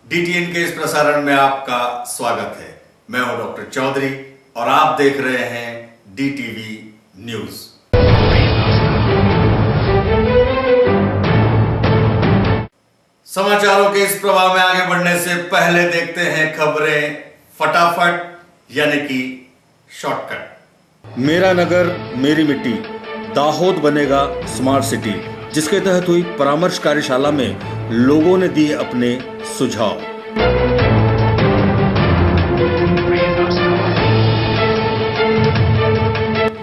डीटीएन के इस प्रसारण में आपका स्वागत है। मैं हूं डॉक्टर चौधरी और आप देख रहे हैं डीटीवी न्यूज। समाचारों के इस प्रवाह में आगे बढ़ने से पहले देखते हैं खबरें फटाफट, यानी कि शॉर्टकट। मेरा नगर मेरी मिट्टी, दाहोद बनेगा स्मार्ट सिटी, जिसके तहत हुई परामर्श कार्यशाला में लोगों ने दिए अपने सुझाव।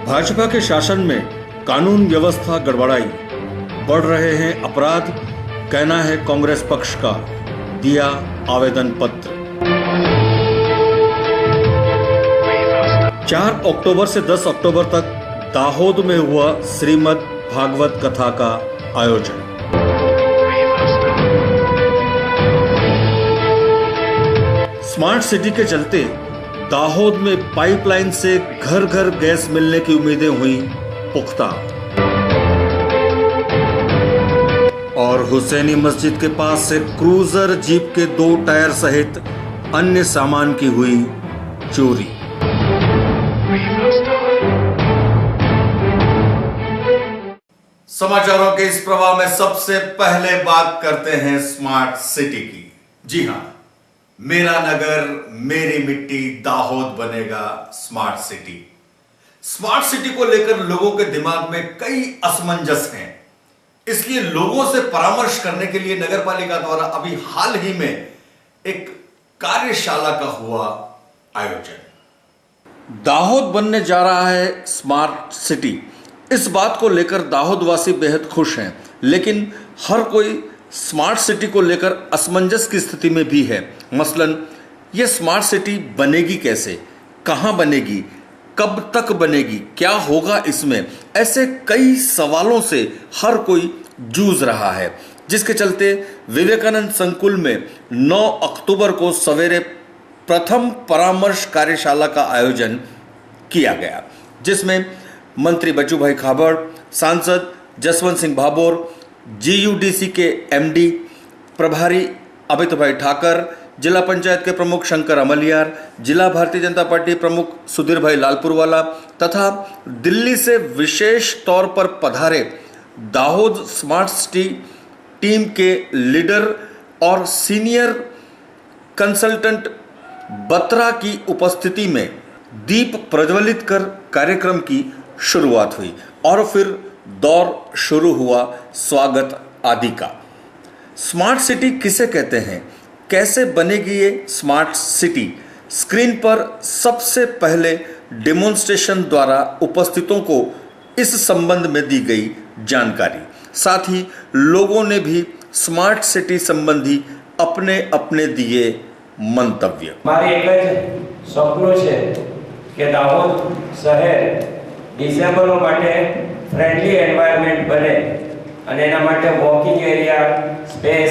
भाजपा के शासन में कानून व्यवस्था गड़बड़ाई, बढ़ रहे हैं अपराध, कहना है कांग्रेस पक्ष का, दिया आवेदन पत्र। 4 अक्टूबर से 10 अक्टूबर तक दाहोद में हुआ श्रीमद् भागवत कथा का आयोजन। स्मार्ट सिटी के चलते दाहोद में पाइपलाइन से घर घर गैस मिलने की उम्मीदें हुई पुख्ता। और हुसैनी मस्जिद के पास से क्रूजर जीप के 2 टायर सहित अन्य सामान की हुई चोरी। समाचारों के इस प्रवाह में सबसे पहले बात करते हैं स्मार्ट सिटी की। जी हां, मेरा नगर मेरी मिट्टी, दाहोद बनेगा स्मार्ट सिटी। स्मार्ट सिटी को लेकर लोगों के दिमाग में कई असमंजस हैं, इसलिए लोगों से परामर्श करने के लिए नगर पालिका द्वारा अभी हाल ही में एक कार्यशाला का हुआ आयोजन। दाहोद बनने जा रहा है स्मार्ट सिटी, इस बात को लेकर दाहोदवासी बेहद खुश हैं, लेकिन हर कोई स्मार्ट सिटी को लेकर असमंजस की स्थिति में भी है। मसलन ये स्मार्ट सिटी बनेगी कैसे, कहां बनेगी, कब तक बनेगी, क्या होगा इसमें, ऐसे कई सवालों से हर कोई जूझ रहा है, जिसके चलते विवेकानंद संकुल में 9 अक्टूबर को सवेरे प्रथम परामर्श कार्यशाला का आयोजन किया गया, जिसमें मंत्री बच्चू भाई खाबड़, सांसद जसवंत सिंह भाभोर, जीयूडीसी के एमडी प्रभारी अमित भाई ठाकर, जिला पंचायत के प्रमुख शंकर अमलियार, जिला भारतीय जनता पार्टी प्रमुख सुधीर भाई लालपुरवाला तथा दिल्ली से विशेष तौर पर पधारे दाहोद स्मार्ट सिटी टीम के लीडर और सीनियर कंसल्टेंट बत्रा की उपस्थिति में दीप प्रज्वलित कर कार्यक्रम की शुरुआत हुई और फिर दौर शुरू हुआ स्वागत आदि का। स्मार्ट सिटी किसे कहते हैं, कैसे बनेगी ये स्मार्ट सिटी, स्क्रीन पर सबसे पहले डेमोन्स्ट्रेशन द्वारा उपस्थितों को इस संबंध में दी गई जानकारी। साथ ही लोगों ने भी स्मार्ट सिटी संबंधी अपने अपने दिए मंतव्य। हमारे एक જ સપનું છે કે દાહોદ શહેર ડિસેમ્બરો માટે ફ્રેન્ડલી એન્વાયરમેન્ટ બને અને એના માટે વોકિંગ એરિયા, સ્પેસ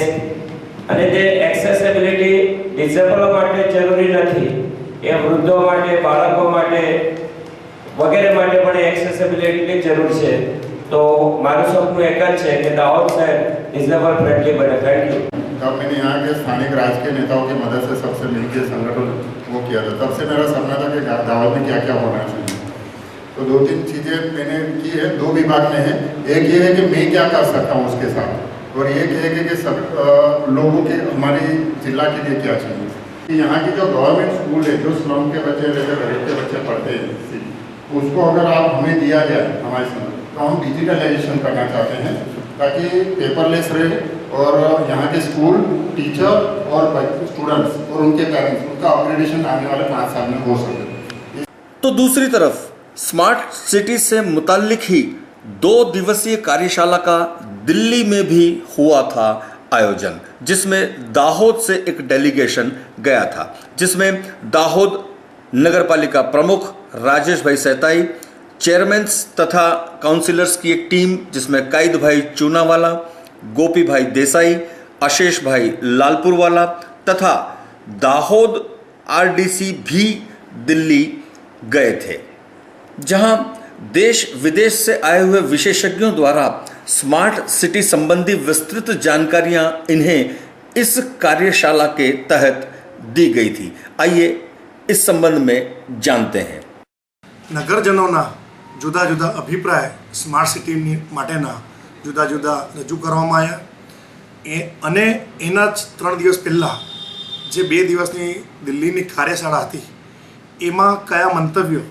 અને જે એક્સેસિબિલિટી ડિસેબલો માટે જરૂરી નથી, એ વૃદ્ધો માટે, બાળકો માટે વગેરે માટે પણ એક્સેસિબિલિટીની જરૂર છે। તો મારું સપનું એક જ છે કે દાહોદ શહેર ડિસેબલ ફ્રેન્ડલી બને। Thank you. तब मैंने यहाँ के स्थानिक राजकीय नेताओं की मदद से सबसे मिलकर संगठन वो किया था। तब से मेरा सपना था कि दाहोद में क्या क्या होना चाहिए। तो 2-3 चीज़ें मैंने की है, 2 विभाग में है। एक ये है कि मैं क्या कर सकता हूँ उसके साथ, और एक है कि सब लोगों के हमारे जिला के लिए क्या चाहिए। यहाँ की जो गवर्नमेंट स्कूल है, जो स्लम के बच्चे रहते, गरीब के बच्चे पढ़ते हैं, उसको अगर आप हमें दिया जाए हमारे साथ, तो हम डिजिटलाइजेशन करना चाहते हैं ताकि पेपरलेस रहे और यहाँ के स्कूल, टीचर और स्टूडेंट्स और उनके पेरेंट्स, उनका अपग्रेडेशन आने वाले 5 साल में हो सके। तो दूसरी तरफ स्मार्ट सिटी से मुताल्लिक ही 2 दिवसीय कार्यशाला का दिल्ली में भी हुआ था आयोजन, जिसमें दाहोद से एक डेलीगेशन गया था, जिसमें दाहोद नगर पालिका प्रमुख राजेश भाई सहताई, चेयरमैन्स तथा काउंसिलर्स की एक टीम, जिसमें कैद भाई चूनावाला, गोपी भाई देसाई, आशीष भाई लालपुरवाला तथा दाहोद आरडीसी भी दिल्ली गए थे, जहां देश विदेश से आए हुए विशेषज्ञों द्वारा स्मार्ट सिटी संबंधी विस्तृत जानकारियां इन्हें इस कार्यशाला के तहत दी गई थी। आइए इस संबंध में जानते हैं। નગરજનોના જુદા જુદા અભિપ્રાય સ્માર્ટ સિટી માટેના જુદા જુદા રજૂ કરવામાં આવ્યા અને એના જ 3 દિવસ પહેલાં જે 2 દિવસની દિલ્હીની કાર્યશાળા હતી એમાં કયા મંતવ્યો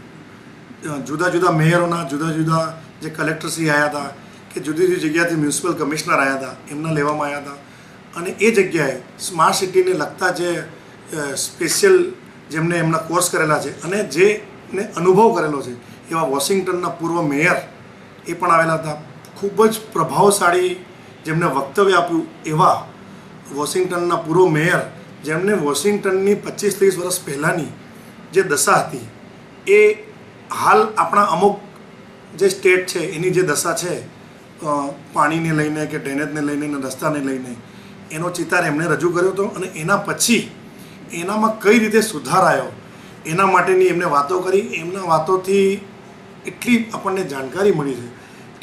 જુદા જુદા મેયરોના જુદા જુદા જે કલેક્ટરશ્રી આવ્યા હતા કે જુદી જુદી જગ્યાથી મ્યુનિસિપલ કમિશનર આવ્યા હતા એમના લેવામાં આવ્યા હતા અને એ જગ્યાએ સ્માર્ટ સિટીને લગતા જે સ્પેશિયલ જેમને એમના કોર્સ કરેલા છે અને જેને અનુભવ કરેલો છે એવા વોશિંગ્ટનના પૂર્વ મેયર એ પણ આવેલા હતા. ખૂબ જ પ્રભાવશાળી જેમને વક્તવ્ય આપ્યું એવા વોશિંગ્ટનના પૂર્વ મેયર જેમને વોશિંગ્ટનની 25-30 વર્ષ પહેલાંની જે દશા હતી એ હાલ આપણા અમુક જે સ્ટેટ છે એની જે દશા છે પાણીને લઈને કે ડ્રેનેજને લઈને ને રસ્તાને લઈને એનો ચિતાર એમણે રજૂ કર્યો હતો અને એના પછી એનામાં કઈ રીતે સુધાર આવ્યો એના માટેની એમને વાતો કરી. એમના વાતોથી એટલી આપણને જાણકારી મળી છે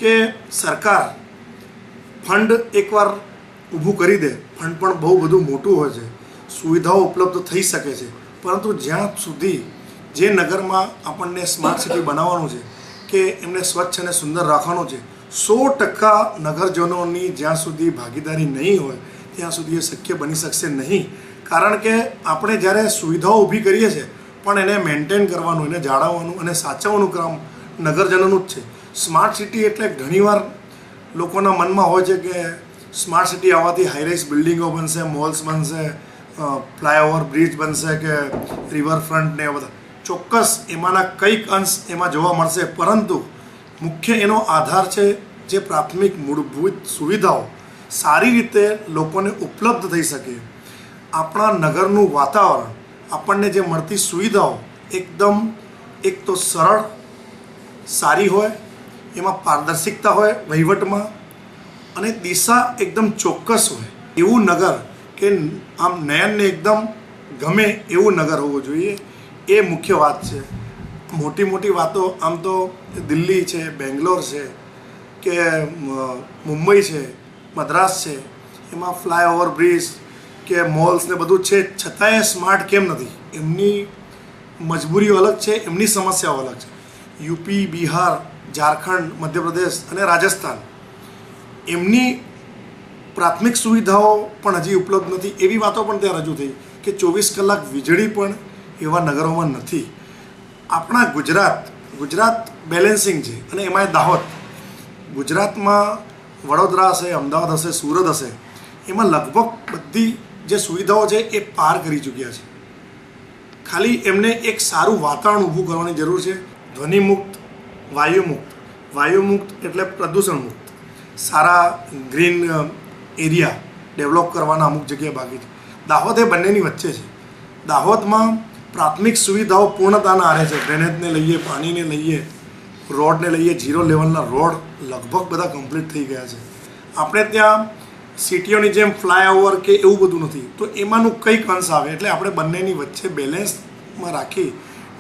કે સરકાર ફંડ એકવાર ઊભું કરી દે, ફંડ પણ બહુ બધું મોટું હોય છે, સુવિધાઓ ઉપલબ્ધ થઈ શકે છે, પરંતુ જ્યાં સુધી જે નગરમાં આપણને સ્માર્ટ સિટી બનાવવાનું છે કે એમને સ્વચ્છ અને સુંદર રાખવાનું છે 100% નગરજનોની જ્યાં સુધી ભાગીદારી નહીં હોય ત્યાં સુધી એ શક્ય બની શકશે નહીં. કારણ કે આપણે જ્યારે સુવિધાઓ ઊભી કરીએ છીએ પણ એને મેન્ટેન કરવાનું, એને જાળવવાનું અને સાચવવાનું કામ નગરજનોનું જ છે. સ્માર્ટ સિટી એટલે ઘણીવાર લોકોના મનમાં હોય છે કે સ્માર્ટ સિટી આવવાથી હાઈરાઇઝ બિલ્ડિંગો બનશે, મોલ્સ બનશે, ફ્લાયઓવર બ્રિજ બનશે કે રિવરફ્રન્ટ ને બધા. ચોક્કસ એમાંના કંઈક અંશ એમાં જોવા મળશે, પરંતુ મુખ્ય એનો આધાર છે જે પ્રાથમિક મૂળભૂત સુવિધાઓ સારી રીતે લોકોને ઉપલબ્ધ થઈ શકે. આપણા નગરનું વાતાવરણ, આપણને જે મળતી સુવિધાઓ એકદમ એક તો સરળ સારી હોય, એમાં પારદર્શિકતા હોય વહીવટમાં અને દિશા એકદમ ચોક્કસ હોય એવું નગર કે આમ નયનને એકદમ ગમે એવું નગર હોવું જોઈએ. એ મુખ્ય વાત છે. મોટી મોટી વાતો આમ તો દિલ્હી છે, બેંગ્લોર છે કે મુંબઈ છે, મદ્રાસ છે, એમાં ફ્લાયઓવર બ્રિજ કે મોલ્સ ને બધું છે, છતાંય સ્માર્ટ કેમ નથી? એમની મજબૂરીઓ અલગ છે, એમની સમસ્યાઓ અલગ છે. યુપી, બિહાર, ઝારખંડ, મધ્યપ્રદેશ અને રાજસ્થાન એમની પ્રાથમિક સુવિધાઓ પણ હજી ઉપલબ્ધ નથી. એવી વાતો પણ ત્યાં રજૂ થઈ કે 24 કલાક વીજળી પણ એવા નગરોમાં નથી. આપણા ગુજરાત બેલેન્સિંગ છે અને એમાંય દાહોદ. ગુજરાતમાં વડોદરા હશે, અમદાવાદ હશે, સુરત હશે, એમાં લગભગ બધી જે સુવિધાઓ છે એ પાર કરી ચૂક્યા છે. ખાલી એમને એક સારું વાતાવરણ ઊભું કરવાની જરૂર છે. ધ્વનિમુક્ત, વાયુમુક્ત એટલે પ્રદૂષણ મુક્ત, સારા ગ્રીન એરિયા ડેવલપ કરવાના અમુક જગ્યાએ બાકી છે. દાહોદ એ બંનેની વચ્ચે છે. દાહોદમાં પ્રાથમિક સુવિધાઓ પૂર્ણતાના આરે છે. ડ્રેનેજને લઈએ, પાણીને લઈએ, રોડને લઈએ, 0 લેવલના રોડ લગભગ બધા કમ્પ્લીટ થઈ ગયા છે. આપણે ત્યાં સિટીઓની જેમ ફ્લાયઓવર કે એવું બધું નથી, તો એમાંનું કંઈક અંશ આવે. એટલે આપણે બંનેની વચ્ચે બેલેન્સમાં રાખી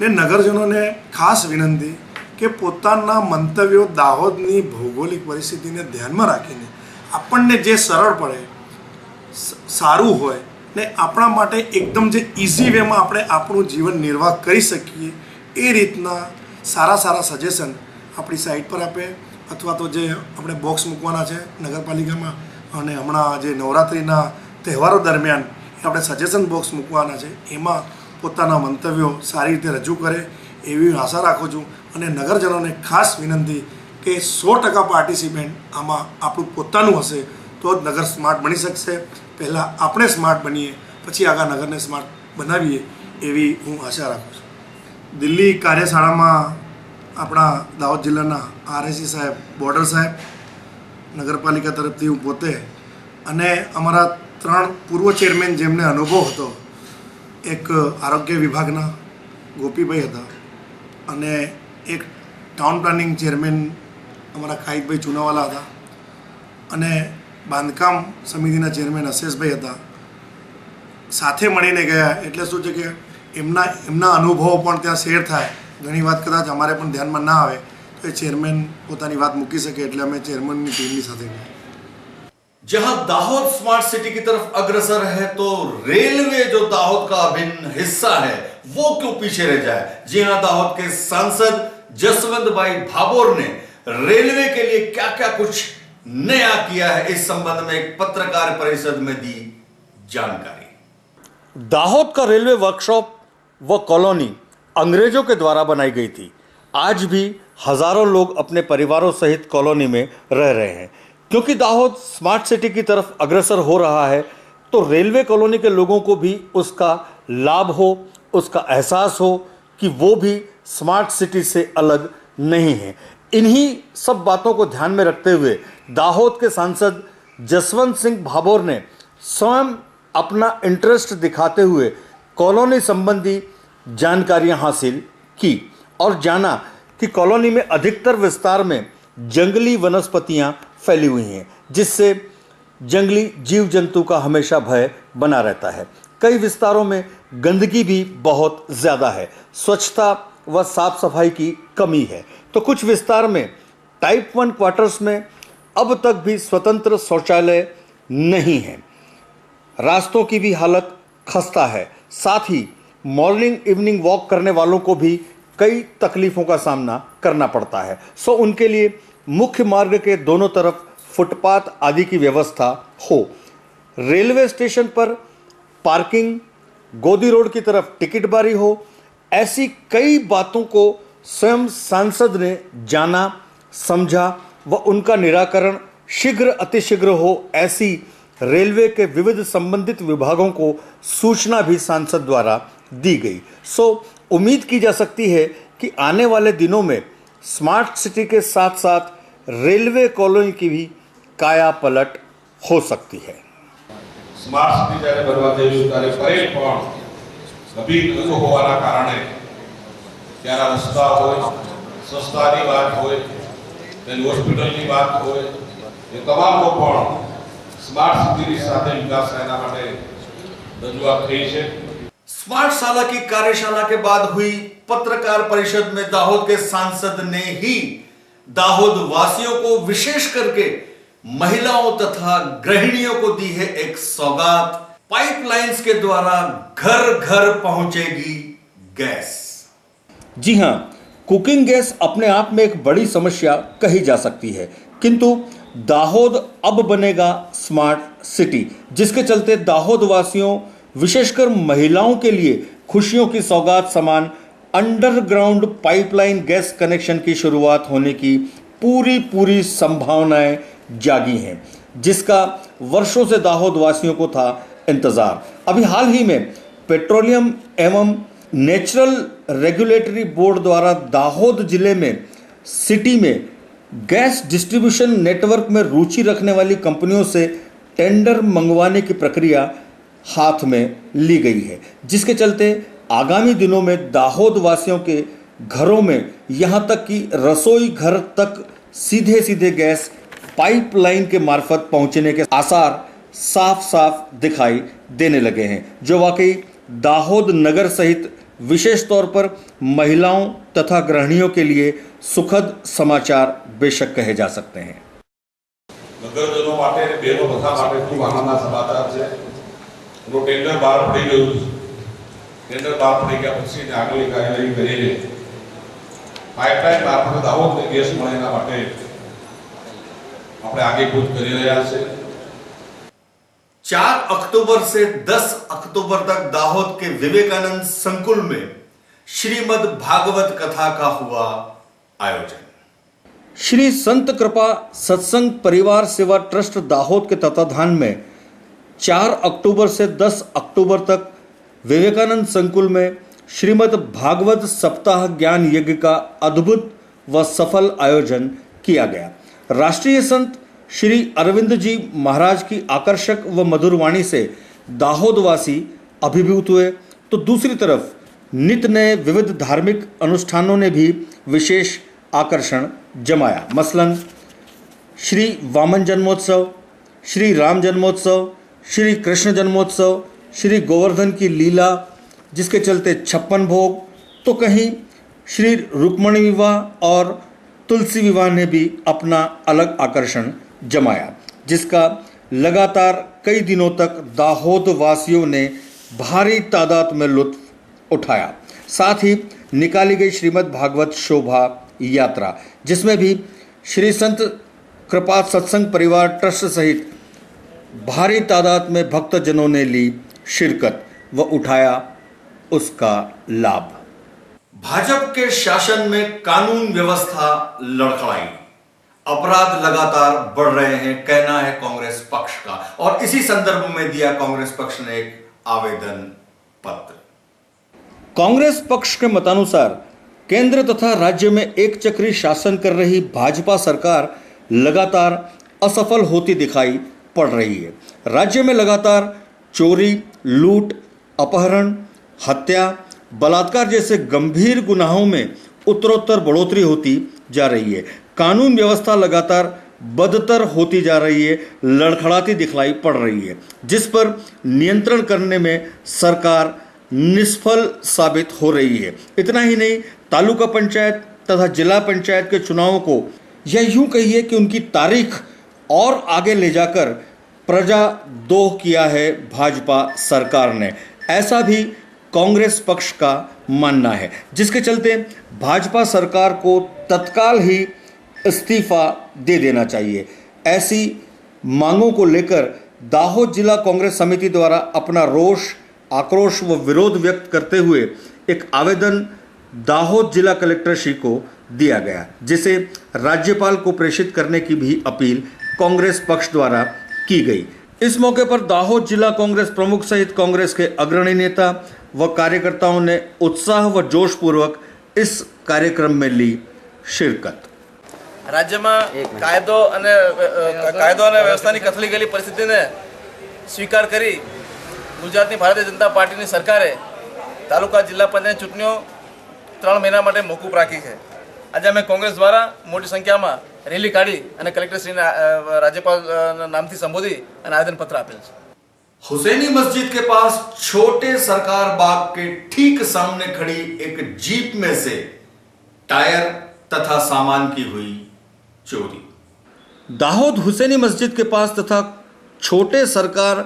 ને નગરજનોને ખાસ વિનંતી કે પોતાના મંતવ્યો દાહોદની ભૌગોલિક પરિસ્થિતિને ધ્યાનમાં રાખીને આપણને જે સરળ પડે, સારું હોય ને આપણા માટે એકદમ જે ઇઝી વેમાં આપણે આપણું જીવન નિર્વાહ કરી શકીએ એ રીતના સારા સજેશન આપણી સાઇટ પર આપે, અથવા તો જે આપણે બોક્સ મૂકવાના છે નગરપાલિકામાં અને હમણાં જે નવરાત્રિના તહેવારો દરમિયાન આપણે સજેશન બોક્સ મૂકવાના છે, એમાં પોતાના મંતવ્યો સારી રીતે રજૂ કરે એવી આશા રાખું છું. અને નગરજનોને ખાસ વિનંતી કે 100% પાર્ટિસિપેન્ટ આમાં આપણું પોતાનું હશે તો જ નગર સ્માર્ટ બની શકશે. પહેલાં આપણે સ્માર્ટ બનીએ, પછી આગળ નગરને સ્માર્ટ બનાવીએ એવી હું આશા રાખું છું. દિલ્હી કાર્યશાળામાં આપણા દાહોદ જિલ્લાના આરએસી સાહેબ, બોર્ડર સાહેબ, નગરપાલિકા તરફથી હું પોતે અને અમારા 3 પૂર્વ ચેરમેન જેમને અનુભવ હતો, એક આરોગ્ય વિભાગના ગોપીભાઈ હતા અને એક ટાઉન પ્લાનિંગ ચેરમેન અમારા કાઈકભાઈ ચુનાવાલા હતા અને બાંધકામ સમિતિના ચેરમેન અશેષભાઈ હતા. સાથે મળીને ગયા એટલે શું છે કે એમના અનુભવો પણ ત્યાં શેર થાય. ઘણી વાત કદાચ અમારે પણ ધ્યાનમાં ના આવે તો એ ચેરમેન પોતાની વાત મૂકી શકે, એટલે અમે ચેરમેનની ટીમની સાથે ગયા. जहां दाहोद स्मार्ट सिटी की तरफ अग्रसर है तो रेलवे जो दाहोद का अभिन्न हिस्सा है वो क्यों पीछे रह जाए। जी हां, दाहोद के सांसद जसवंत भाई भाभोर ने रेलवे के लिए क्या क्या कुछ नया किया है, इस संबंध में एक पत्रकार परिषद में दी जानकारी। दाहोद का रेलवे वर्कशॉप व कॉलोनी अंग्रेजों के द्वारा बनाई गई थी। आज भी हजारों लोग अपने परिवारों सहित कॉलोनी में रह रहे हैं। क्योंकि दाहोद स्मार्ट सिटी की तरफ अग्रसर हो रहा है तो रेलवे कॉलोनी के लोगों को भी उसका लाभ हो, उसका एहसास हो कि वो भी स्मार्ट सिटी से अलग नहीं है। इन्हीं सब बातों को ध्यान में रखते हुए दाहोद के सांसद जसवंत सिंह भाभोर ने स्वयं अपना इंटरेस्ट दिखाते हुए कॉलोनी संबंधी जानकारियां हासिल की और जाना कि कॉलोनी में अधिकतर विस्तार में जंगली वनस्पतियां फैली हुई हैं, जिससे जंगली जीव जंतु का हमेशा भय बना रहता है। कई विस्तारों में गंदगी भी बहुत ज़्यादा है, स्वच्छता व साफ सफाई की कमी है। तो कुछ विस्तार में टाइप 1 क्वार्टर्स में अब तक भी स्वतंत्र शौचालय नहीं है। रास्तों की भी हालत खस्ता है। साथ ही मॉर्निंग इवनिंग वॉक करने वालों को भी कई तकलीफ़ों का सामना करना पड़ता है। सो उनके लिए मुख्य मार्ग के दोनों तरफ फुटपाथ आदि की व्यवस्था हो। रेलवे स्टेशन पर पार्किंग, गोदी रोड की तरफ टिकट बारी हो। ऐसी कई बातों को स्वयं सांसद ने जाना, समझा व उनका निराकरण शीघ्र अतिशीघ्र हो, ऐसी रेलवे के विविध संबंधित विभागों को सूचना भी सांसद द्वारा दी गई। सो उम्मीद की जा सकती है कि आने वाले दिनों में स्मार्ट सिटी के साथ साथ रेलवे कॉलोनी की भी काया पलट हो सकती है। સ્માર્ટ સિટી જ્યારે બનવા જઈશું ત્યારે પરેડ પણ નવીન હોવાના કારણે ત્યાંના રસ્તા હોય, સસ્તાની વાત હોય, તેની હોસ્પિટલની વાત હોય, એ તમામનો પણ સ્માર્ટ સિટીની સાથે વિકાસ એના માટે રજૂઆત થઈ છે। स्मार्ट शाला की कार्यशाला के बाद हुई पत्रकार परिषद में दाहोद के सांसद ने ही दाहोद वासियों को, विशेष करके महिलाओं तथा गृहिणियों को दी है एक सौगात। पाइपलाइंस के द्वारा घर घर पहुंचेगी गैस। जी हां, कुकिंग गैस अपने आप में एक बड़ी समस्या कही जा सकती है, किंतु दाहोद अब बनेगा स्मार्ट सिटी, जिसके चलते दाहोद वासियों, विशेषकर महिलाओं के लिए खुशियों की सौगात समान अंडरग्राउंड पाइपलाइन गैस कनेक्शन की शुरुआत होने की पूरी संभावनाएं जागी हैं, जिसका वर्षों से दाहोद वासियों को था इंतजार। अभी हाल ही में पेट्रोलियम एवं नेचुरल रेगुलेटरी बोर्ड द्वारा दाहोद जिले में सिटी में गैस डिस्ट्रीब्यूशन नेटवर्क में रुचि रखने वाली कंपनियों से टेंडर मंगवाने की प्रक्रिया हाथ में ली गई है, जिसके चलते आगामी दिनों में दाहोद वासियों के घरों में यहां तक कि रसोई घर तक सीधे गैस पाइपलाइन के मार्फत पहुंचने के आसार साफ दिखाई देने लगे हैं, जो वाकई दाहोद नगर सहित विशेष तौर पर महिलाओं तथा गृहिणियों के लिए सुखद समाचार बेशक कहे जा सकते हैं। નગરજનો માટે, બહેનો બધા માટે ખૂબ આનંદના સમાચાર છે। એનું ટેન્ડર બહાર પડી ગયું છે। ટેન્ડર બહાર પડી ગયા પછી આગળની કાર્યવાહી કરીને પાઇપલાઇન મારફતે દાહોદને ગેસ મળે એના માટે આપણે આગેકૂચ કરી રહ્યા છે। 4 अक्टूबर से 10 अक्टूबर तक दाहोद के विवेकानंद संकुल में श्रीमद् भागवत कथा का हुआ आयोजन। श्री संत कृपा सत्संग परिवार सेवा ट्रस्ट दाहोद के तत्वाधान में 4 अक्टूबर से 10 अक्टूबर तक विवेकानंद संकुल में श्रीमद् भागवत सप्ताह ज्ञान यज्ञ का अद्भुत व सफल आयोजन किया गया। राष्ट्रीय संत श्री अरविंद जी महाराज की आकर्षक व मधुर वाणी से दाहोदवासी अभिभूत हुए, तो दूसरी तरफ नित नए विविध धार्मिक अनुष्ठानों ने भी विशेष आकर्षण जमाया। मसलन श्री वामन जन्मोत्सव, श्री राम जन्मोत्सव, श्री कृष्ण जन्मोत्सव, श्री गोवर्धन की लीला, जिसके चलते 56 भोग, तो कहीं श्री रुक्मणी विवाह और तुलसी विवाह ने भी अपना अलग आकर्षण जमाया, जिसका लगातार कई दिनों तक दाहोद वासियों ने भारी तादाद में लुत्फ उठाया। साथ ही निकाली गई श्रीमद् भागवत शोभा यात्रा, जिसमें भी श्री संत कृपा सत्संग परिवार ट्रस्ट सहित भारी तादाद में भक्तजनों ने ली शिरकत व उठाया उसका लाभ। भाजपा के शासन में कानून व्यवस्था लड़खड़ाई, अपराध लगातार बढ़ रहे हैं, कहना है कांग्रेस पक्ष का। और इसी संदर्भ में दिया कांग्रेस पक्ष ने एक आवेदन पत्र। कांग्रेस पक्ष के मतानुसार केंद्र तथा राज्य में एक चक्री शासन कर रही भाजपा सरकार लगातार असफल होती दिखाई पड़ रही है। राज्य में लगातार चोरी, लूट, अपहरण, हत्या, बलात्कार जैसे गंभीर गुनाहों में उत्तरोत्तर बढ़ोतरी होती जा रही है। कानून व्यवस्था लगातार बदतर होती जा रही है, लड़खड़ाती दिखलाई पड़ रही है, जिस पर नियंत्रण करने में सरकार निष्फल साबित हो रही है। इतना ही नहीं, तालुका पंचायत तथा जिला पंचायत के चुनावों को या यूं कहिए कि उनकी तारीख और आगे ले जाकर प्रजाद्रोह किया है भाजपा सरकार ने, ऐसा भी कांग्रेस पक्ष का मानना है, जिसके चलते भाजपा सरकार को तत्काल ही इस्तीफा दे देना चाहिए। ऐसी मांगों को लेकर दाहोद जिला कांग्रेस समिति द्वारा अपना रोष, आक्रोश व विरोध व्यक्त करते हुए एक आवेदन दाहोद जिला कलेक्टर श्री को दिया गया, जिसे राज्यपाल को प्रेषित करने की भी अपील कांग्रेस पक्ष द्वारा की गई। इस मौके पर दाहोद जिला कांग्रेस प्रमुख सहित कांग्रेस के अग्रणी नेता व कार्यकर्ताओं ने उत्साह व जोशपूर्वक इस कार्यक्रम में ली शिरकत। રાજ્યમાં કાયદો અને વ્યવસ્થાની કથળી ગયેલી પરિસ્થિતિને સ્વીકાર કરી ગુજરાતની ભારતીય જનતા પાર્ટીની સરકારે તાલુકા જિલ્લા પંચાયત ચૂંટણીઓ 3 મહિના માટે મોકૂફ રાખી છે। આજે અમે કોંગ્રેસ દ્વારા મોટી સંખ્યામાં રેલી કાઢી અને કલેક્ટરશ્રીને રાજ્યપાલ નામથી સંબોધી અને આવેદનપત્ર આપેલ છે। हुसैनी मस्जिद के पास छोटे सरकार बाग के ठीक सामने खड़ी एक जीप में से टायर तथा सामान की हुई चोरी। दाहोद हुसैनी मस्जिद के पास तथा छोटे सरकार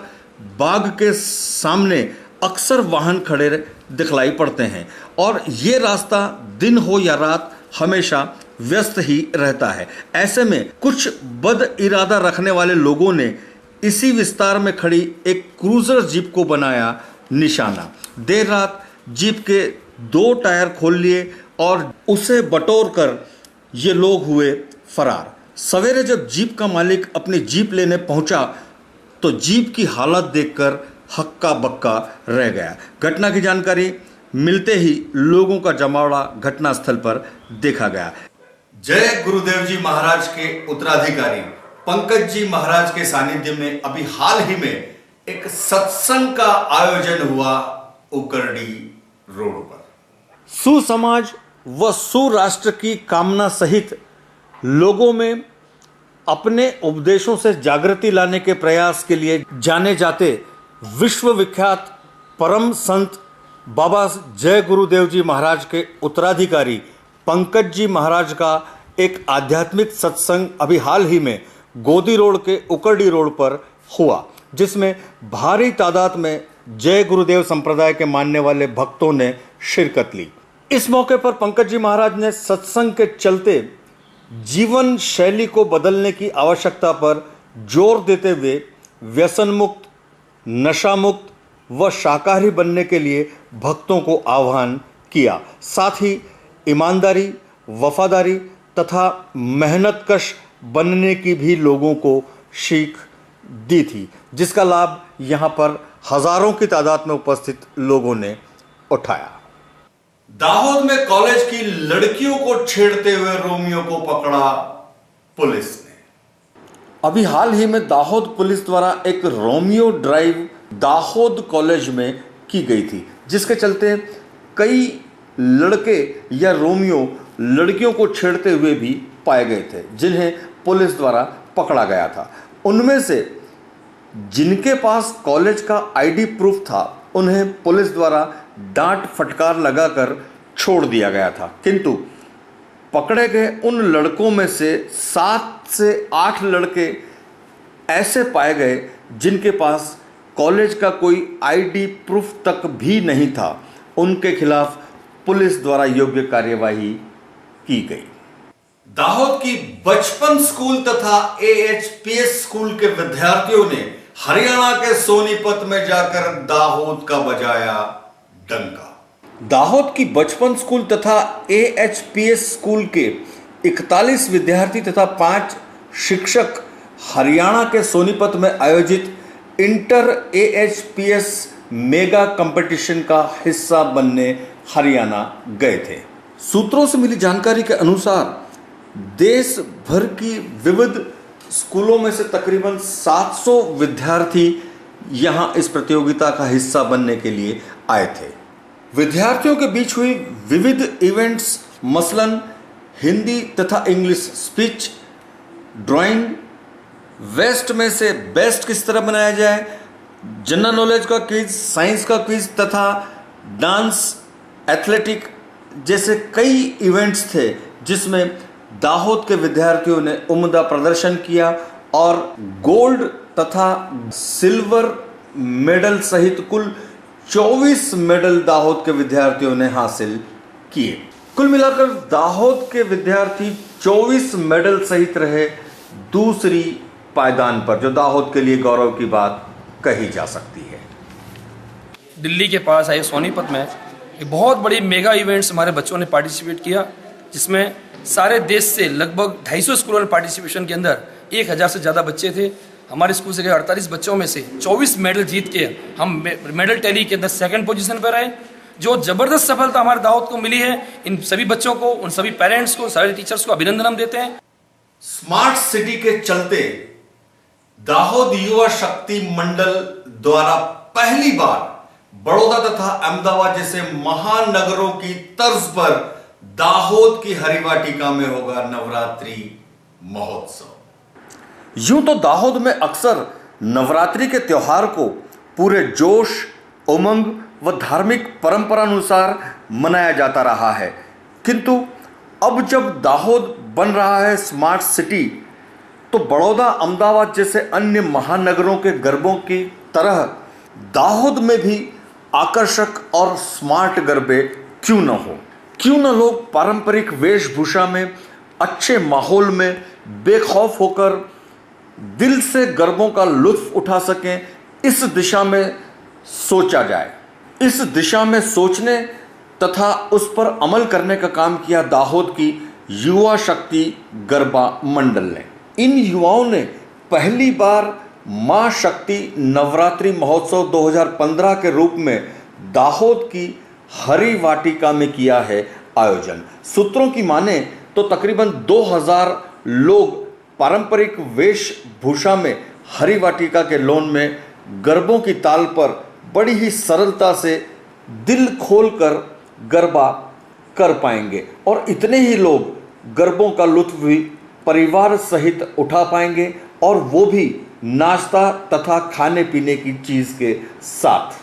बाग के सामने अक्सर वाहन खड़े दिखलाई पड़ते हैं और ये रास्ता दिन हो या रात हमेशा व्यस्त ही रहता है। ऐसे में कुछ बद इरादा रखने वाले लोगों ने इसी विस्तार में खड़ी एक क्रूजर जीप को बनाया निशाना। देर रात जीप के 2 टायर खोल लिए और उसे बटोर कर ये लोग हुए फरार। सवेरे जब जीप का मालिक अपनी जीप लेने पहुंचा तो जीप की हालत देखकर हक्का बक्का रह गया। घटना की जानकारी मिलते ही लोगों का जमावड़ा घटनास्थल पर देखा गया। जय गुरुदेव जी महाराज के उत्तराधिकारी पंकज जी महाराज के सानिध्य में अभी हाल ही में एक सत्संग का आयोजन हुआ उकरडी रोड पर। सुसमाज व सुराष्ट्र की कामना सहित लोगों में अपने उपदेशों से जागृति लाने के प्रयास के लिए जाने जाते विश्व विख्यात परम संत बाबा जय गुरुदेव जी महाराज के उत्तराधिकारी पंकज जी महाराज का एक आध्यात्मिक सत्संग अभी हाल ही में गोदी रोड के उकरडी रोड पर हुआ, जिसमें भारी तादाद में जय गुरुदेव संप्रदाय के मानने वाले भक्तों ने शिरकत ली। इस मौके पर पंकज जी महाराज ने सत्संग के चलते जीवन शैली को बदलने की आवश्यकता पर जोर देते हुए व्यसन मुक्त, नशा मुक्त व शाकाहारी बनने के लिए भक्तों को आह्वान किया। साथ ही ईमानदारी, वफादारी तथा मेहनतकश बनने की भी लोगों को सीख दी थी, जिसका लाभ यहां पर हजारों की तादाद में उपस्थित लोगों ने उठाया। दाहोद में कॉलेज की लड़कियों को छेड़ते हुए रोमियो को पकड़ा पुलिस ने। अभी हाल ही में दाहोद पुलिस द्वारा एक रोमियो ड्राइव दाहोद कॉलेज में की गई थी, जिसके चलते कई लड़के या रोमियो लड़कियों को छेड़ते हुए भी पाए गए थे, जिन्हें पुलिस द्वारा पकड़ा गया था। उनमें से जिनके पास कॉलेज का आईडी प्रूफ था उन्हें पुलिस द्वारा डांट फटकार लगाकर छोड़ दिया गया था, किंतु पकड़े गए उन लड़कों में से 7 से 8 लड़के ऐसे पाए गए जिनके पास कॉलेज का कोई आईडी प्रूफ तक भी नहीं था, उनके खिलाफ पुलिस द्वारा योग्य कार्यवाही की गई। दाहोद की बचपन स्कूल तथा AHPS स्कूल के विद्यार्थियों ने हरियाणा के सोनीपत में जाकर दाहोद का बजाया डंका। दाहोद की बचपन स्कूल तथा AHPS स्कूल के 41 विद्यार्थी तथा 5 शिक्षक हरियाणा के सोनीपत में आयोजित इंटर AHPS मेगा कंपटीशन का हिस्सा बनने हरियाणा गए थे। सूत्रों से मिली जानकारी के अनुसार देश भर की विविध स्कूलों में से तकरीबन 700 विद्यार्थी यहां इस प्रतियोगिता का हिस्सा बनने के लिए आए थे। विद्यार्थियों के बीच हुई विविध इवेंट्स मसलन हिंदी तथा इंग्लिश स्पीच, ड्राइंग, वेस्ट में से बेस्ट किस तरह बनाया जाए, जनरल नॉलेज का क्विज, साइंस का क्विज तथा डांस, एथलेटिक जैसे कई इवेंट्स थे जिसमें दाहोद के विद्यार्थियों ने उम्दा प्रदर्शन किया और गोल्ड तथा सिल्वर मेडल सहित कुल 24 मेडल दाहोद के विद्यार्थियों ने हासिल किए। कुल मिलाकर दाहोद के विद्यार्थी 24 मेडल सहित रहे दूसरी पायदान पर, जो दाहोद के लिए गौरव की बात कही जा सकती है। दिल्ली के पास आए सोनीपत में एक बहुत बड़ी मेगा इवेंट्स हमारे बच्चों ने पार्टिसिपेट किया, जिसमें सारे देश से लगभग 250 स्कूलों ने पार्टिसिपेशन के अंदर 1000 से ज़्यादा बच्चे थे। हमारे स्कूल से 48 बच्चों में से 24 मेडल जीत के हम मेडल टैली के अंदर 2nd पोजीशन पर आए। जो ज़बरदस्त सफलता हमारे दाहोद को मिली है, इन सभी बच्चों को, उन सभी पेरेंट्स को, सारे टीचर्स को अभिनंदन हम देते हैं। स्मार्ट सिटी के चलते दाहोद युवा शक्ति मंडल द्वारा पहली बार बड़ौदा तथा अहमदाबाद जैसे महानगरों की तर्ज पर दाहोद की हरिवाटिका में होगा नवरात्रि महोत्सव। यूं तो दाहोद में अक्सर नवरात्रि के त्योहार को पूरे जोश, उमंग व धार्मिक परंपरानुसार मनाया जाता रहा है, किंतु अब जब दाहोद बन रहा है स्मार्ट सिटी, तो बड़ौदा, अहमदाबाद जैसे अन्य महानगरों के गरबों की तरह दाहोद में भी आकर्षक और स्मार्ट गरबे क्यों न हो। क्यों न लोग पारंपरिक वेशभूषा में अच्छे माहौल में बेखौफ होकर दिल से गरबों का लुत्फ उठा सकें, इस दिशा में सोचा जाए। इस दिशा में सोचने तथा उस पर अमल करने का काम किया दाहोद की युवा शक्ति गरबा मंडल ने। इन युवाओं ने पहली बार मां शक्ति नवरात्रि महोत्सव 2015 के रूप में दाहोद की हरि वाटिका में किया है आयोजन। सूत्रों की माने तो तकरीबन 2000 लोग पारंपरिक वेशभूषा में हरि वाटिका के लॉन में गरबों की ताल पर बड़ी ही सरलता से दिल खोलकर गरबा कर पाएंगे और इतने ही लोग गरबों का लुत्फ भी परिवार सहित उठा पाएंगे, और वो भी नाश्ता तथा खाने पीने की चीज के साथ।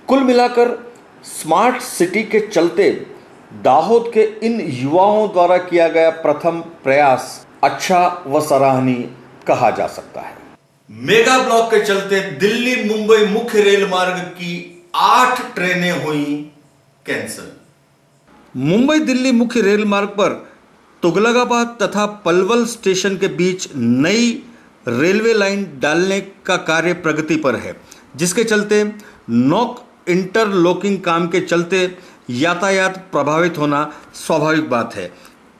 कुल मिलाकर स्मार्ट सिटी के चलते दाहोद के इन युवाओं द्वारा किया गया प्रथम प्रयास अच्छा व सराहनीय कहा जा सकता है। मेगा ब्लॉक के चलते दिल्ली मुंबई मुख्य रेल मार्ग की 8 ट्रेनें हुई कैंसिल। मुंबई दिल्ली मुख्य रेल मार्ग पर तुगलकाबाद तथा पलवल स्टेशन के बीच नई रेलवे लाइन डालने का कार्य प्रगति पर है, जिसके चलते नॉक इंटरलॉकिंग काम के चलते यातायात प्रभावित होना स्वाभाविक बात है।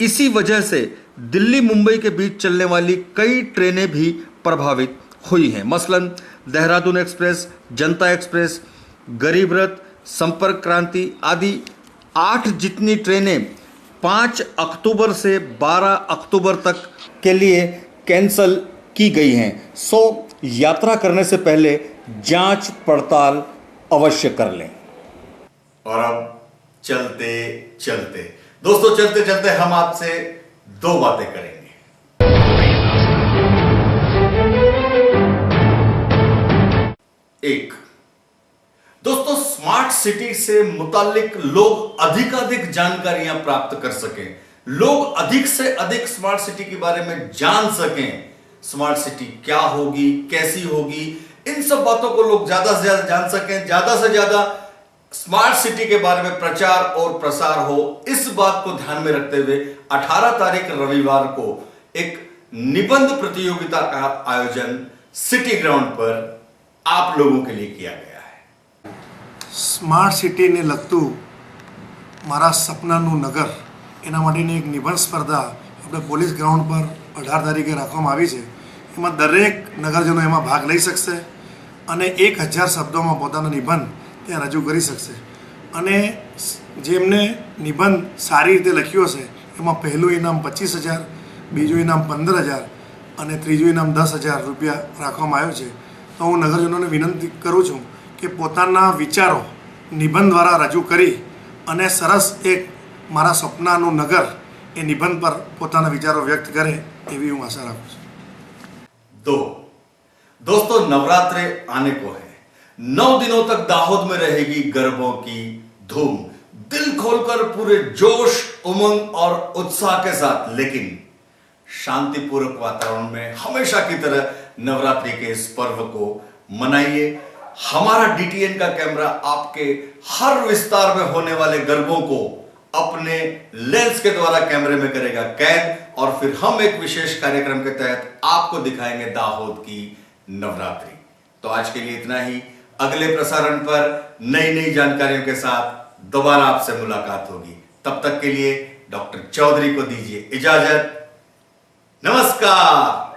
इसी वजह से दिल्ली मुंबई के बीच चलने वाली कई ट्रेनें भी प्रभावित हुई हैं। मसलन देहरादून एक्सप्रेस, जनता एक्सप्रेस, गरीब रथ, संपर्क क्रांति आदि 8 जितनी ट्रेनें 5 अक्टूबर से 12 अक्टूबर तक के लिए कैंसल की गई हैं। सो यात्रा करने से पहले जांच पड़ताल अवश्य कर लें। और अब चलते चलते दोस्तों, चलते चलते हम आपसे 2 बातें करेंगे। एक, दोस्तों, स्मार्ट सिटी से मुतालिक लोग अधिकाधिक जानकारियां प्राप्त कर सकें, लोग अधिक से अधिक स्मार्ट सिटी के बारे में जान सकें, स्मार्ट सिटी क्या होगी, कैसी होगी, इन सब बातों को लोग ज्यादा से ज्यादा जान सकें, ज्यादा से ज्यादा स्मार्ट सिटी के बारे में प्रचार और प्रसार हो, इस बात को ध्यान में रखते हुए 18 तारीख रविवार को एक निबंध प्रतियोगिता का आयोजन सिटी ग्राउंड पर आप लोगों के लिए किया गया है। સ્માર્ટ સિટીને લગતું મારા સપનાનું નગર એના માટેની એક નિબંધ સ્પર્ધા આપણે પોલીસ ગ્રાઉન્ડ પર 18 તારીખે રાખવામાં આવી છે। એમાં દરેક નગરજનો એમાં ભાગ લઈ શકશે અને 1000 શબ્દોમાં પોતાનો નિબંધ ત્યાં રજૂ કરી શકશે અને જેમને નિબંધ સારી રીતે લખ્યો છે એમાં પહેલું ઇનામ 25,000, બીજું ઇનામ 15,000 અને ત્રીજું ઇનામ 10,000 રૂપિયા રાખવામાં આવ્યો છે। તો હું નગરજનોને વિનંતી કરું છું કે પોતાના વિચારો નિબંધ દ્વારા રજૂ કરી અને સરસ એક મારા સપનાનું નગર એ નિબંધ પર પોતાના વિચારો વ્યક્ત કરે એવી હું આશા રાખું છું। दोस्तों, नवरात्रे आने को है। 9 दिनों तक दाहोद में रहेगी गरबों की धूम, दिल खोलकर पूरे जोश, उमंग और उत्साह के साथ, लेकिन शांतिपूर्वक वातावरण में हमेशा की तरह नवरात्रि के इस पर्व को मनाइए। हमारा डीटीएन का कैमरा आपके हर विस्तार में होने वाले गरबों को अपने लेंस के द्वारा कैमरे में करेगा कैद, और फिर हम एक विशेष कार्यक्रम के तहत आपको दिखाएंगे दाहोद की नवरात्रि। तो आज के लिए इतना ही। अगले प्रसारण पर नई नई जानकारियों के साथ दोबारा आपसे मुलाकात होगी। तब तक के लिए डॉक्टर चौधरी को दीजिए इजाजत। नमस्कार।